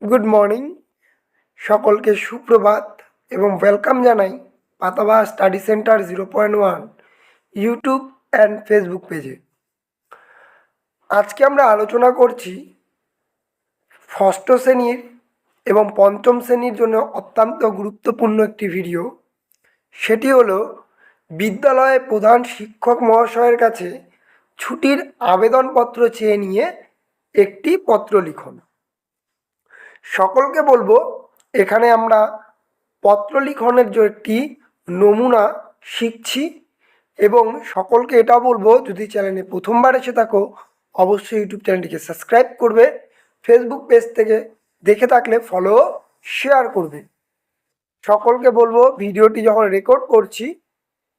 Good morning, সকলকে সুপ্রভাত এবং ওয়েলকাম জানাই Patabahar study centre 0.1 YouTube and Facebook পেজে। আজকে আমরা আলোচনা করছি ষষ্ঠ শ্রেণীর এবং পঞ্চম শ্রেণীর জন্য অত্যন্ত গুরুত্বপূর্ণ একটি ভিডিও। সেটি হলো বিদ্যালয়ে প্রধান শিক্ষক মহাশয়ের কাছে ছুটির আবেদনপত্র চেয়ে নিয়ে একটি পত্র লিখন। সকলকে বলবো, এখানে আমরা পত্র লিখনের যে একটি নমুনা শিখছি এবং সকলকে এটা বলবো, যদি চ্যানেলে প্রথমবার এসে থাকো অবশ্যই ইউটিউব চ্যানেলটিকে সাবস্ক্রাইব করবে, ফেসবুক পেজ থেকে দেখে থাকলে ফলো শেয়ার করবে। সকলকে বলবো, ভিডিওটি যখন রেকর্ড করছি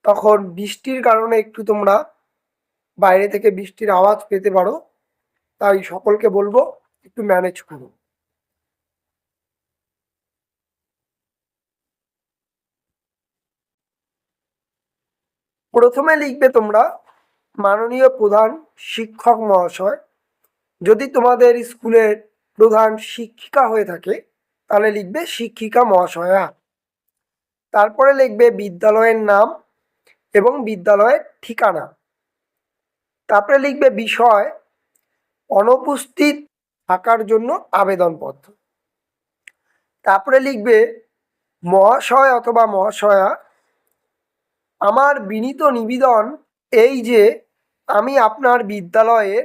তখন বৃষ্টির কারণে একটু তোমরা বাইরে থেকে বৃষ্টির আওয়াজ পেতে পারো, তাই সকলকে বলবো একটু ম্যানেজ করো। প্রথমে লিখবে তোমরা মাননীয় প্রধান শিক্ষক মহাশয়। যদি তোমাদের স্কুলের প্রধান শিক্ষিকা হয়ে থাকে তাহলে লিখবে শিক্ষিকা মহাশয়া। তারপরে লিখবে বিদ্যালয়ের নাম এবং বিদ্যালয়ের ঠিকানা। তারপরে লিখবে বিষয় অনুপস্থিত থাকার জন্য আবেদনপত্র। তারপরে লিখবে মহাশয় অথবা মহাশয়া, আমার বিনীত নিবেদন এই যে আমি আপনার বিদ্যালয়ে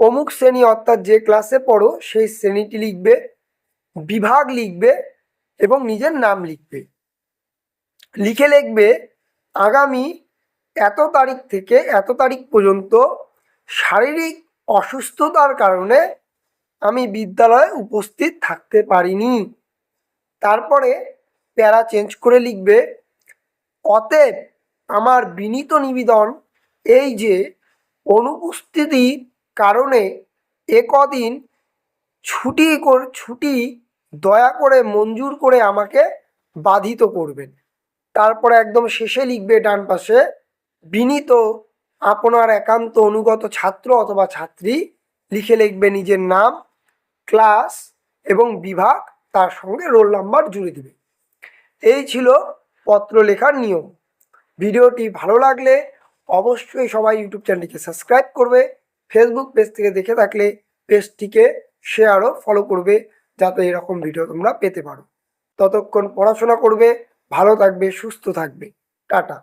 অমুক শ্রেণী অর্থাৎ যে ক্লাসে পড়ো সেই শ্রেণীটি লিখবে, বিভাগ লিখবে এবং নিজের নাম লিখবে। লিখে লিখবে আগামী এত তারিখ থেকে এত তারিখ পর্যন্ত শারীরিক অসুস্থতার কারণে আমি বিদ্যালয়ে উপস্থিত থাকতে পারিনি। তারপরে প্যারা চেঞ্জ করে লিখবে অতএব আমার বিনীত নিবেদন এই যে অনুপস্থিতির কারণে একদিন ছুটি দয়া করে মঞ্জুর করে আমাকে বাধিত করবেন। তারপরে একদম শেষে লিখবে ডান পাশে বিনীত আপনার একান্ত অনুগত ছাত্র অথবা ছাত্রী, লিখে লিখবে নিজের নাম, ক্লাস এবং বিভাগ, তার সঙ্গে রোল নাম্বার জুড়ে দেবে। এই ছিল পত্র লেখার নিয়ম। ভিডিওটি ভালো লাগলে অবশ্যই সবাই ইউটিউব চ্যানেলটিকে সাবস্ক্রাইব করবে, ফেসবুক পেজ থেকে দেখে থাকলে পেজটিকে শেয়ার ও ফলো করবে, যাতে এরকম ভিডিও তোমরা পেতে পারো। ততক্ষণ পড়াশোনা করবে, ভালো থাকবে, সুস্থ থাকবে। টাটা।